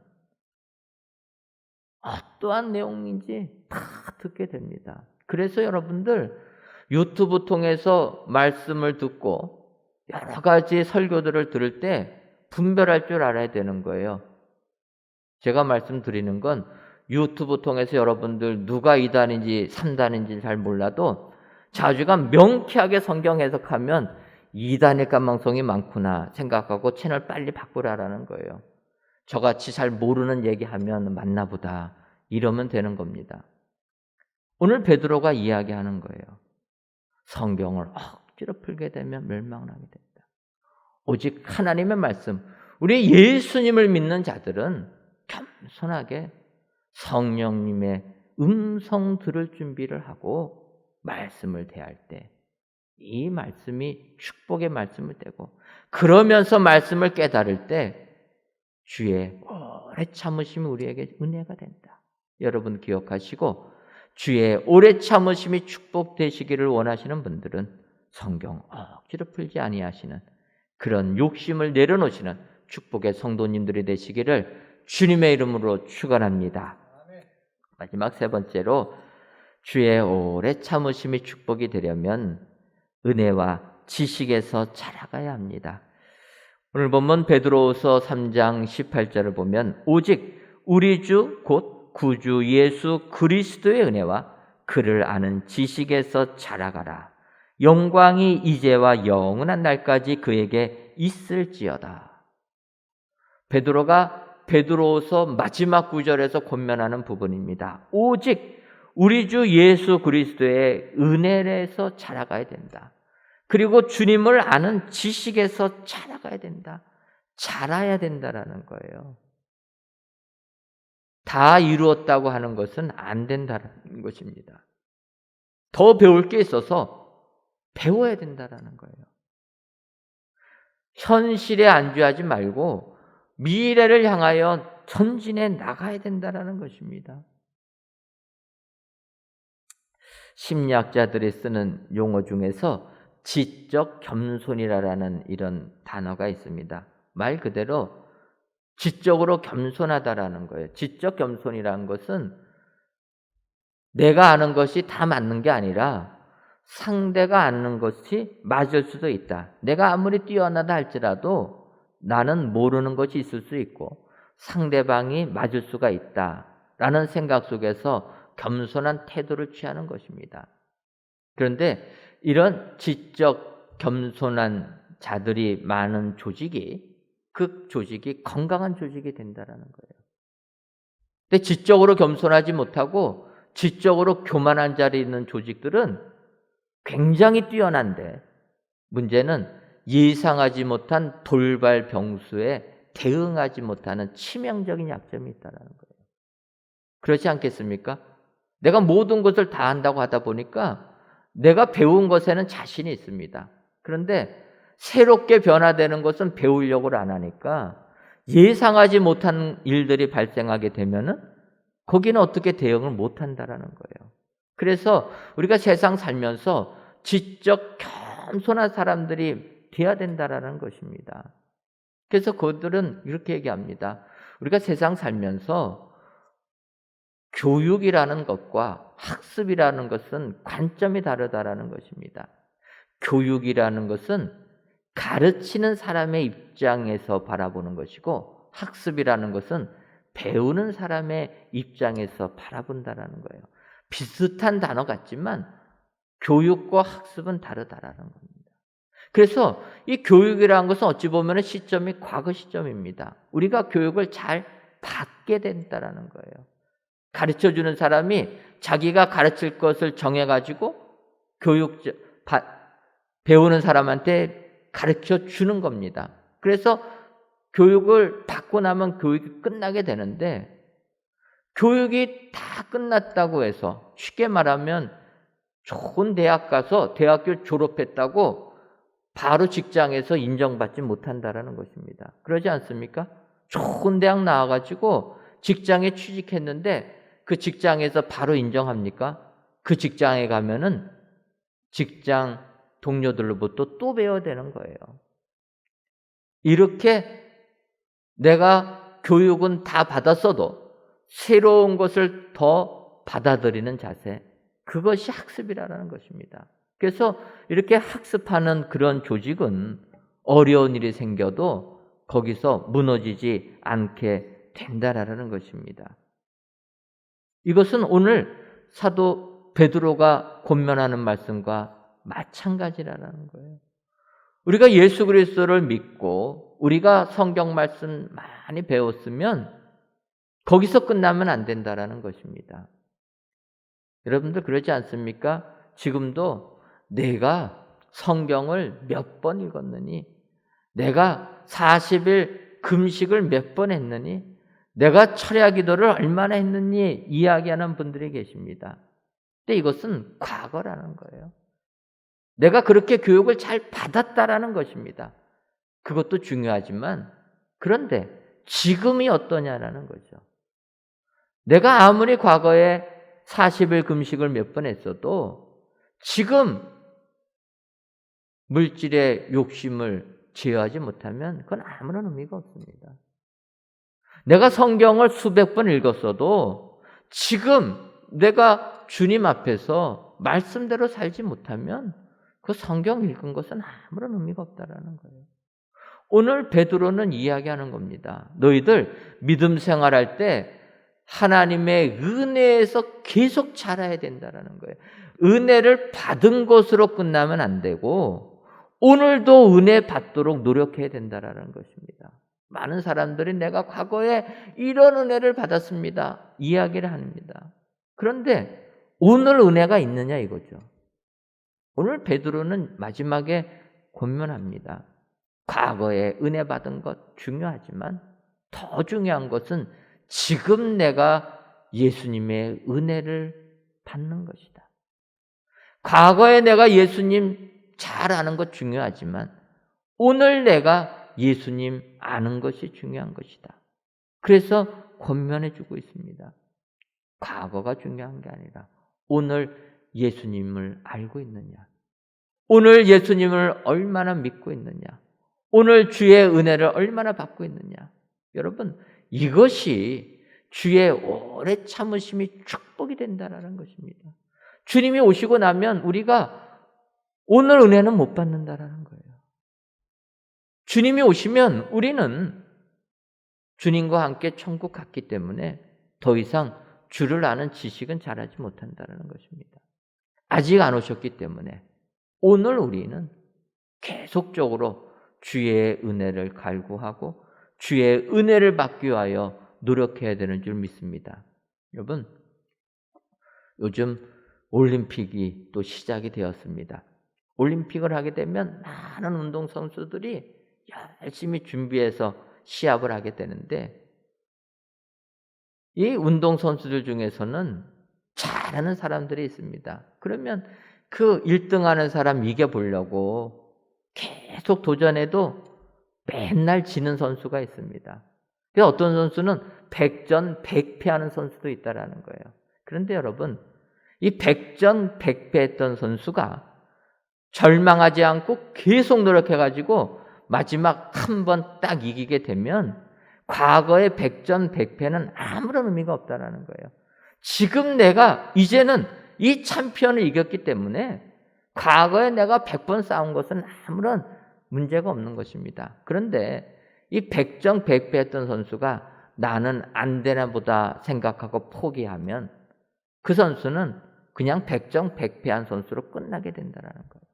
어떠한 내용인지 다 듣게 됩니다. 그래서 여러분들 유튜브 통해서 말씀을 듣고 여러 가지 설교들을 들을 때 분별할 줄 알아야 되는 거예요. 제가 말씀드리는 건 유튜브 통해서 여러분들 누가 2단인지 3단인지 잘 몰라도 자주가 명쾌하게 성경 해석하면 2단일 가능성이 많구나 생각하고 채널 빨리 바꾸라라는 거예요. 저같이 잘 모르는 얘기하면 맞나 보다 이러면 되는 겁니다. 오늘 베드로가 이야기하는 거예요. 성경을 억지로 풀게 되면 멸망을 하게 된다. 오직 하나님의 말씀, 우리 예수님을 믿는 자들은 겸손하게 성령님의 음성 들을 준비를 하고 말씀을 대할 때 이 말씀이 축복의 말씀을 되고 그러면서 말씀을 깨달을 때 주의 오래 참으심이 우리에게 은혜가 된다. 여러분 기억하시고 주의 오래 참으심이 축복되시기를 원하시는 분들은 성경 억지로 풀지 아니하시는 그런 욕심을 내려놓으시는 축복의 성도님들이 되시기를 주님의 이름으로 축원합니다. 마지막 세 번째로 주의 오래 참으심이 축복이 되려면 은혜와 지식에서 자라가야 합니다. 오늘 본문 베드로후서 3장 18절을 보면 오직 우리 주 곧 구주 예수 그리스도의 은혜와 그를 아는 지식에서 자라가라. 영광이 이제와 영원한 날까지 그에게 있을지어다. 베드로가 베드로후서 마지막 구절에서 권면하는 부분입니다. 오직 우리 주 예수 그리스도의 은혜에서 자라가야 된다. 그리고 주님을 아는 지식에서 자라가야 된다. 자라야 된다라는 거예요. 다 이루었다고 하는 것은 안 된다는 것입니다. 더 배울 게 있어서 배워야 된다라는 거예요. 현실에 안주하지 말고 미래를 향하여 전진해 나가야 된다라는 것입니다. 심리학자들이 쓰는 용어 중에서 지적 겸손이라는 이런 단어가 있습니다. 말 그대로 지적으로 겸손하다라는 거예요. 지적 겸손이라는 것은 내가 아는 것이 다 맞는 게 아니라 상대가 아는 것이 맞을 수도 있다. 내가 아무리 뛰어나다 할지라도 나는 모르는 것이 있을 수 있고 상대방이 맞을 수가 있다라는 생각 속에서 겸손한 태도를 취하는 것입니다. 그런데 이런 지적 겸손한 자들이 많은 조직이 그 조직이 건강한 조직이 된다라는 거예요. 근데 지적으로 겸손하지 못하고 지적으로 교만한 자리에 있는 조직들은 굉장히 뛰어난데 문제는 예상하지 못한 돌발 병수에 대응하지 못하는 치명적인 약점이 있다는 거예요. 그렇지 않겠습니까? 내가 모든 것을 다 한다고 하다 보니까 내가 배운 것에는 자신이 있습니다. 그런데 새롭게 변화되는 것은 배우려고 안 하니까 예상하지 못한 일들이 발생하게 되면은 거기는 어떻게 대응을 못 한다라는 거예요. 그래서 우리가 세상 살면서 지적 겸손한 사람들이 돼야 된다라는 것입니다. 그래서 그들은 이렇게 얘기합니다. 우리가 세상 살면서 교육이라는 것과 학습이라는 것은 관점이 다르다라는 것입니다. 교육이라는 것은 가르치는 사람의 입장에서 바라보는 것이고 학습이라는 것은 배우는 사람의 입장에서 바라본다라는 거예요. 비슷한 단어 같지만 교육과 학습은 다르다라는 겁니다. 그래서 이 교육이라는 것은 어찌 보면 시점이 과거 시점입니다. 우리가 교육을 잘 받게 된다라는 거예요. 가르쳐주는 사람이 자기가 가르칠 것을 정해가지고 배우는 사람한테 가르쳐 주는 겁니다. 그래서 교육을 받고 나면 교육이 끝나게 되는데 교육이 다 끝났다고 해서 쉽게 말하면 좋은 대학 가서 대학교 졸업했다고 바로 직장에서 인정받지 못한다라는 것입니다. 그러지 않습니까? 좋은 대학 나와가지고 직장에 취직했는데 그 직장에서 바로 인정합니까? 그 직장에 가면은 직장 동료들로부터 또 배워야 되는 거예요. 이렇게 내가 교육은 다 받았어도 새로운 것을 더 받아들이는 자세, 그것이 학습이라는 것입니다. 그래서 이렇게 학습하는 그런 조직은 어려운 일이 생겨도 거기서 무너지지 않게 된다라는 것입니다. 이것은 오늘 사도 베드로가 권면하는 말씀과 마찬가지라는 거예요. 우리가 예수 그리스도를 믿고 우리가 성경 말씀 많이 배웠으면 거기서 끝나면 안 된다라는 것입니다. 여러분들 그러지 않습니까? 지금도 내가 성경을 몇 번 읽었느니, 내가 40일 금식을 몇 번 했느니, 내가 철야 기도를 얼마나 했느니 이야기하는 분들이 계십니다. 근데 이것은 과거라는 거예요. 내가 그렇게 교육을 잘 받았다라는 것입니다. 그것도 중요하지만 그런데 지금이 어떠냐라는 거죠. 내가 아무리 과거에 40일 금식을 몇 번 했어도 지금 물질의 욕심을 제어하지 못하면 그건 아무런 의미가 없습니다. 내가 성경을 수백 번 읽었어도 지금 내가 주님 앞에서 말씀대로 살지 못하면 그 성경 읽은 것은 아무런 의미가 없다라는 거예요. 오늘 베드로는 이야기하는 겁니다. 너희들 믿음 생활할 때 하나님의 은혜에서 계속 자라야 된다라는 거예요. 은혜를 받은 것으로 끝나면 안 되고 오늘도 은혜 받도록 노력해야 된다라는 것입니다. 많은 사람들이 내가 과거에 이런 은혜를 받았습니다. 이야기를 합니다. 그런데 오늘 은혜가 있느냐 이거죠. 오늘 베드로는 마지막에 권면합니다. 과거에 은혜 받은 것 중요하지만 더 중요한 것은 지금 내가 예수님의 은혜를 받는 것이다. 과거에 내가 예수님 잘 아는 것 중요하지만 오늘 내가 예수님 아는 것이 중요한 것이다. 그래서 권면해 주고 있습니다. 과거가 중요한 게 아니라 오늘 예수님을 알고 있느냐? 오늘 예수님을 얼마나 믿고 있느냐? 오늘 주의 은혜를 얼마나 받고 있느냐? 여러분, 이것이 주의 오래 참으심이 축복이 된다라는 것입니다. 주님이 오시고 나면 우리가 오늘 은혜는 못 받는다라는 거예요. 주님이 오시면 우리는 주님과 함께 천국 갔기 때문에 더 이상 주를 아는 지식은 잘하지 못한다는 것입니다. 아직 안 오셨기 때문에 오늘 우리는 계속적으로 주의 은혜를 갈구하고 주의 은혜를 받기 위하여 노력해야 되는 줄 믿습니다. 여러분, 요즘 올림픽이 또 시작이 되었습니다. 올림픽을 하게 되면 많은 운동선수들이 열심히 준비해서 시합을 하게 되는데, 이 운동선수들 중에서는 잘하는 사람들이 있습니다. 그러면 그 1등 하는 사람 이겨보려고 계속 도전해도 맨날 지는 선수가 있습니다. 어떤 선수는 100전 100패 하는 선수도 있다라는 거예요. 그런데 여러분, 이 100전 100패 했던 선수가 절망하지 않고 계속 노력해가지고 마지막 한 번 딱 이기게 되면 과거의 100전 100패는 아무런 의미가 없다라는 거예요. 지금 내가 이제는 이 챔피언을 이겼기 때문에 과거에 내가 100번 싸운 것은 아무런 문제가 없는 것입니다. 그런데 이 100전 100패 했던 선수가 나는 안 되나 보다 생각하고 포기하면 그 선수는 그냥 100전 100패한 선수로 끝나게 된다는 거예요.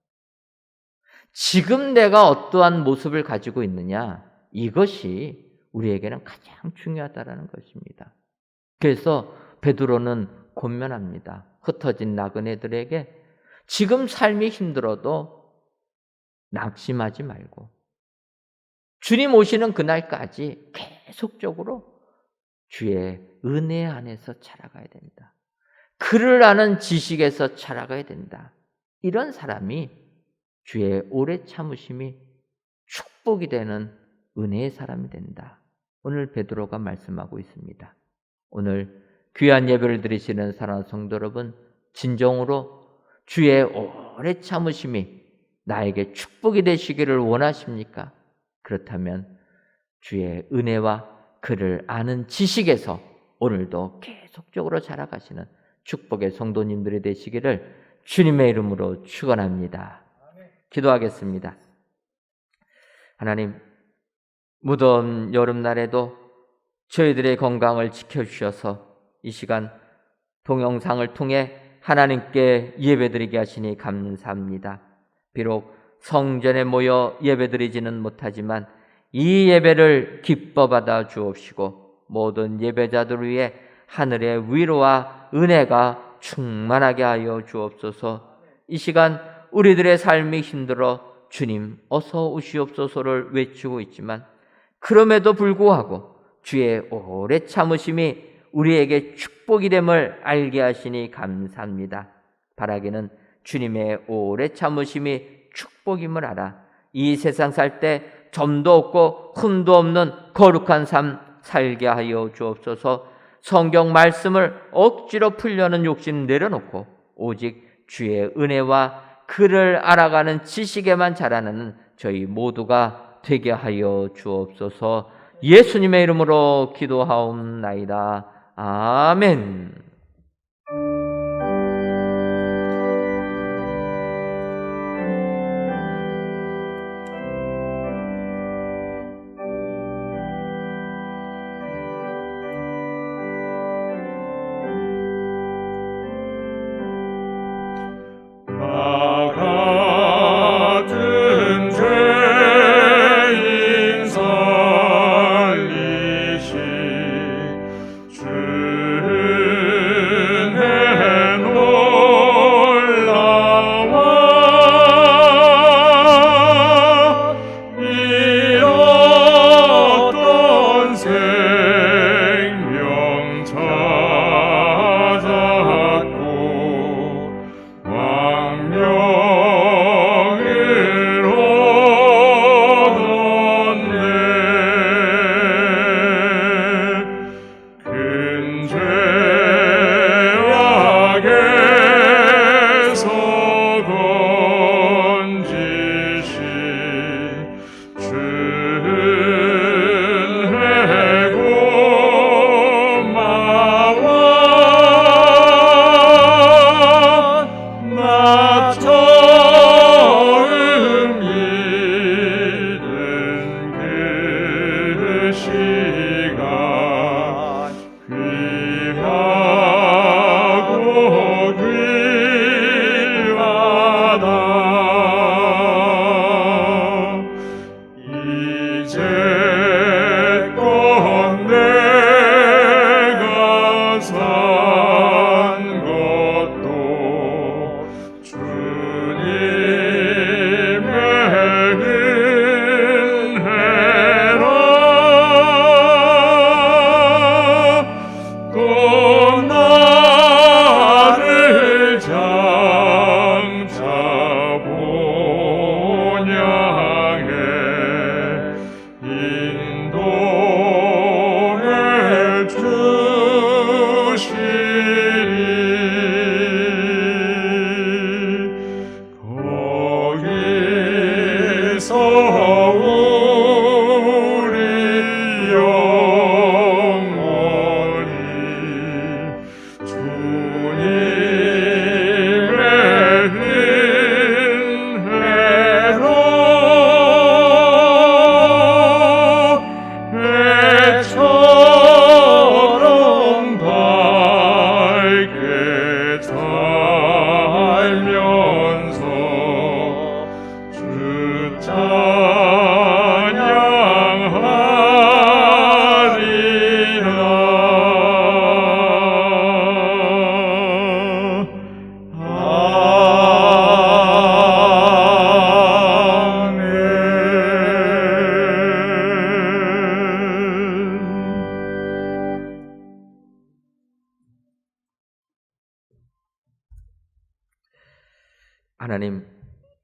지금 내가 어떠한 모습을 가지고 있느냐, 이것이 우리에게는 가장 중요하다는 것입니다. 그래서 베드로는 권면합니다. 흩어진 나그네들에게 지금 삶이 힘들어도 낙심하지 말고 주님 오시는 그날까지 계속적으로 주의 은혜 안에서 자라가야 된다. 그를 아는 지식에서 자라가야 된다. 이런 사람이 주의 오래 참으심이 축복이 되는 은혜의 사람이 된다. 오늘 베드로가 말씀하고 있습니다. 오늘 귀한 예배를 드리시는 사랑하는 성도 여러분, 진정으로 주의 오래 참으심이 나에게 축복이 되시기를 원하십니까? 그렇다면 주의 은혜와 그를 아는 지식에서 오늘도 계속적으로 자라가시는 축복의 성도님들이 되시기를 주님의 이름으로 축원합니다. 기도하겠습니다. 하나님, 무더운 여름날에도 저희들의 건강을 지켜주셔서 이 시간 동영상을 통해 하나님께 예배드리게 하시니 감사합니다. 비록 성전에 모여 예배드리지는 못하지만 이 예배를 기뻐 받아 주옵시고 모든 예배자들 위해 하늘의 위로와 은혜가 충만하게 하여 주옵소서. 이 시간 우리들의 삶이 힘들어 주님 어서 오시옵소서를 외치고 있지만 그럼에도 불구하고 주의 오래 참으심이 우리에게 축복이 됨을 알게 하시니 감사합니다. 바라기는 주님의 오래 참으심이 축복임을 알아 이 세상 살 때 점도 없고 흠도 없는 거룩한 삶 살게 하여 주옵소서. 성경 말씀을 억지로 풀려는 욕심 내려놓고 오직 주의 은혜와 그를 알아가는 지식에만 자라는 저희 모두가 되게 하여 주옵소서. 예수님의 이름으로 기도하옵나이다. 아멘. 주 우리 영원히 주님의 은혜로 배처럼 밝게 살면서 주 찬양하리라. 아멘. 하나님,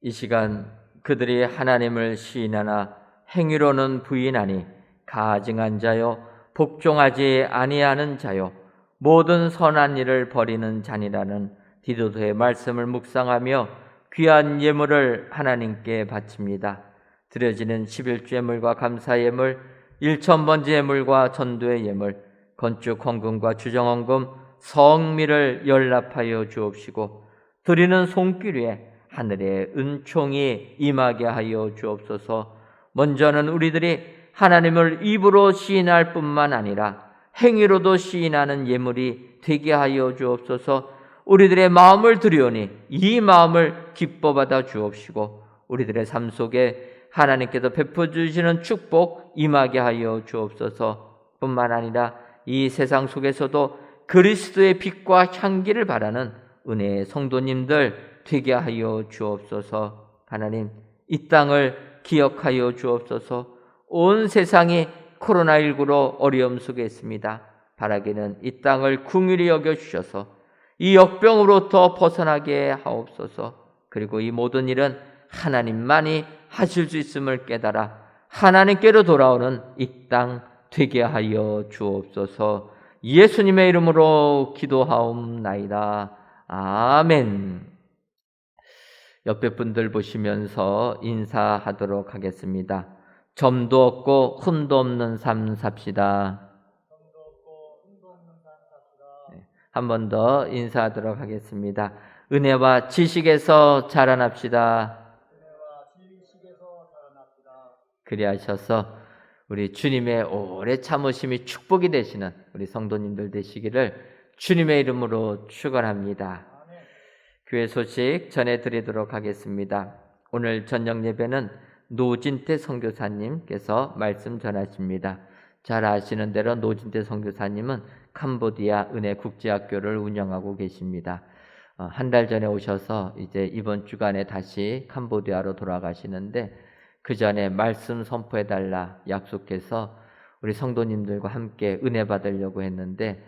이 시간 그들이 하나님을 시인하나 행위로는 부인하니 가증한 자요 복종하지 아니하는 자요 모든 선한 일을 버리는 자니라는 디도서의 말씀을 묵상하며 귀한 예물을 하나님께 바칩니다. 드려지는 11주 예물과 감사 예물, 1,000번째 예물과 전도의 예물, 건축 헌금과 주정헌금, 성미를 연락하여 주옵시고 드리는 손길 위에 하늘의 은총이 임하게 하여 주옵소서. 먼저는 우리들이 하나님을 입으로 시인할 뿐만 아니라 행위로도 시인하는 예물이 되게 하여 주옵소서. 우리들의 마음을 드리오니 이 마음을 기뻐 받아 주옵시고 우리들의 삶 속에 하나님께서 베풀어 주시는 축복 임하게 하여 주옵소서. 뿐만 아니라 이 세상 속에서도 그리스도의 빛과 향기를 바라는 은혜의 성도님들 되게 하여 주옵소서. 하나님, 이 땅을 기억하여 주옵소서. 온 세상이 코로나19로 어려움 속에 있습니다. 바라기는 이 땅을 긍휼히 여겨주셔서 이 역병으로부터 벗어나게 하옵소서. 그리고 이 모든 일은 하나님만이 하실 수 있음을 깨달아 하나님께로 돌아오는 이 땅 되게 하여 주옵소서. 예수님의 이름으로 기도하옵나이다. 아멘. 옆에 분들 보시면서 인사하도록 하겠습니다. 점도 없고 흠도 없는 삶 삽시다. 한 번 더 인사하도록 하겠습니다. 은혜와 지식에서 자라납시다. 그리하셔서 우리 주님의 오래 참으심이 축복이 되시는 우리 성도님들 되시기를 주님의 이름으로 축원합니다. 교회 소식 전해드리도록 하겠습니다. 오늘 저녁 예배는 노진태 선교사님께서 말씀 전하십니다. 잘 아시는 대로 노진태 선교사님은 캄보디아 은혜국제학교를 운영하고 계십니다. 한 달 전에 오셔서 이제 이번 주간에 다시 캄보디아로 돌아가시는데 그 전에 말씀 선포해달라 약속해서 우리 성도님들과 함께 은혜 받으려고 했는데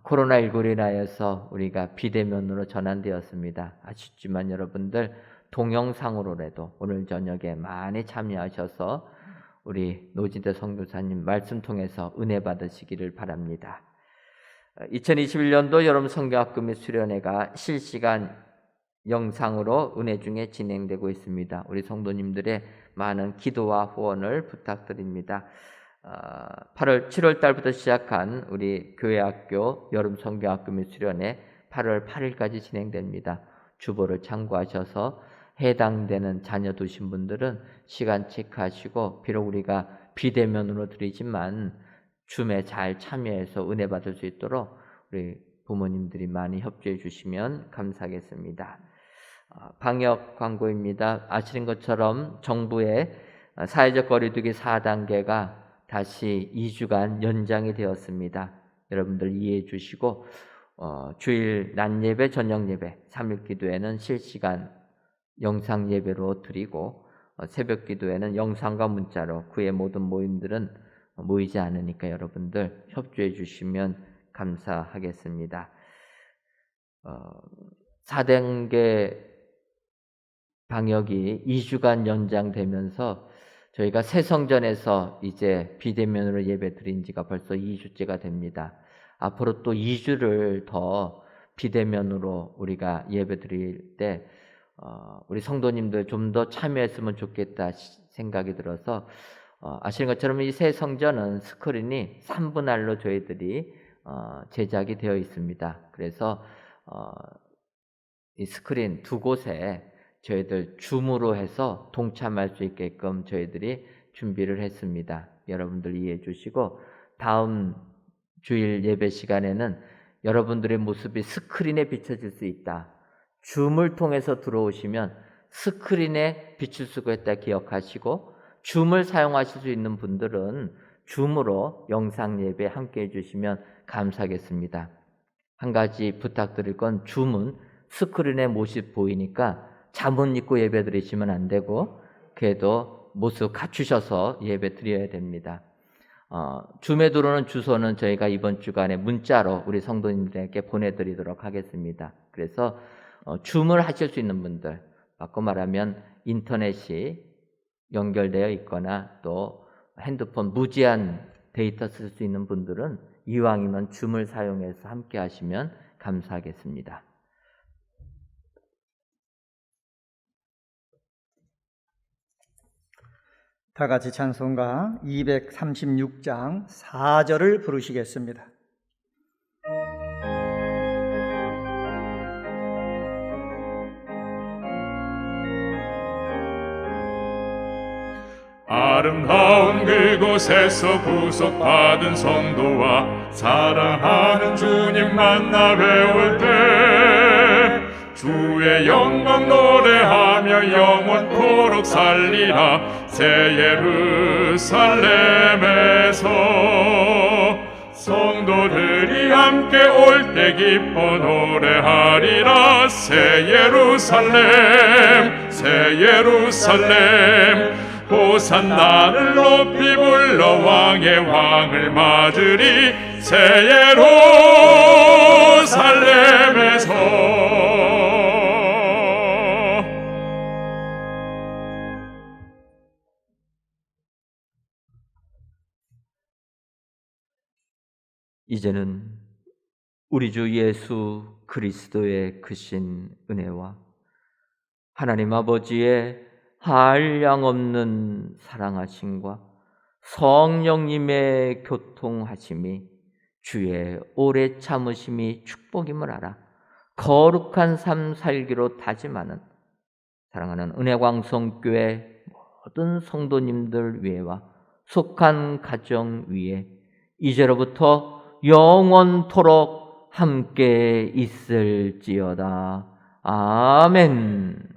코로나19로 인하여서 우리가 비대면으로 전환되었습니다. 아쉽지만 여러분들 동영상으로라도 오늘 저녁에 많이 참여하셔서 우리 노진태 선교사님 말씀 통해서 은혜 받으시기를 바랍니다. 2021년도 여름 성경학교 및 수련회가 실시간 영상으로 은혜 중에 진행되고 있습니다. 우리 성도님들의 많은 기도와 후원을 부탁드립니다. 7월 달부터 시작한 우리 교회학교 여름 성경학교 및 수련회 8월 8일까지 진행됩니다. 주보를 참고하셔서 해당되는 자녀 두신 분들은 시간 체크하시고 비록 우리가 비대면으로 드리지만 줌에 잘 참여해서 은혜 받을 수 있도록 우리 부모님들이 많이 협조해 주시면 감사하겠습니다. 방역 광고입니다. 아시는 것처럼 정부의 사회적 거리두기 4단계가 다시 2주간 연장이 되었습니다. 여러분들 이해해 주시고 주일 낮 예배, 저녁 예배, 3일 기도회는 실시간 영상 예배로 드리고 새벽 기도회는 영상과 문자로 그의 모든 모임들은 모이지 않으니까 여러분들 협조해 주시면 감사하겠습니다. 4단계 방역이 2주간 연장되면서 저희가 새성전에서 이제 비대면으로 예배 드린 지가 벌써 2주째가 됩니다. 앞으로 또 2주를 더 비대면으로 우리가 예배 드릴 때 우리 성도님들 좀 더 참여했으면 좋겠다 생각이 들어서 아시는 것처럼 이 새 성전은 스크린이 3분할로 저희들이 제작이 되어 있습니다. 그래서 이 스크린 두 곳에 저희들 줌으로 해서 동참할 수 있게끔 저희들이 준비를 했습니다. 여러분들 이해해 주시고 다음 주일 예배 시간에는 여러분들의 모습이 스크린에 비춰질 수 있다. 줌을 통해서 들어오시면 스크린에 비출 수가 있다 기억하시고, 줌을 사용하실 수 있는 분들은 줌으로 영상 예배 함께 해주시면 감사하겠습니다. 한 가지 부탁드릴 건, 줌은 스크린에 모습 보이니까 잠옷 입고 예배 드리시면 안 되고, 그래도 모습 갖추셔서 예배 드려야 됩니다. 줌에 들어오는 주소는 저희가 이번 주간에 문자로 우리 성도님들에게 보내드리도록 하겠습니다. 그래서 줌을 하실 수 있는 분들, 바꿔 말하면 인터넷이 연결되어 있거나 또 핸드폰 무제한 데이터 쓸 수 있는 분들은 이왕이면 줌을 사용해서 함께 하시면 감사하겠습니다. 다 같이 찬송가 236장 4절을 부르시겠습니다. 아름다운 그곳에서 구속받은 성도와 사랑하는 주님 만나 뵈올 때 주의 영광 노래하며 영원토록 살리라. 새 예루살렘에서 성도들이 함께 올 때 기뻐 노래하리라. 새 예루살렘 새 예루살렘 호산나를 높이 불러 왕의 왕을 맞으리. 새 예루살렘에서 이제는 우리 주 예수 그리스도의 크신 은혜와 하나님 아버지의 한량없는 사랑하심과 성령님의 교통하심이 주의 오래 참으심이 축복임을 알아 거룩한 삶 살기로 다짐하는 사랑하는 은혜광성교회 모든 성도님들 위에와 속한 가정 위에 이제로부터 영원토록 함께 있을지어다. 아멘.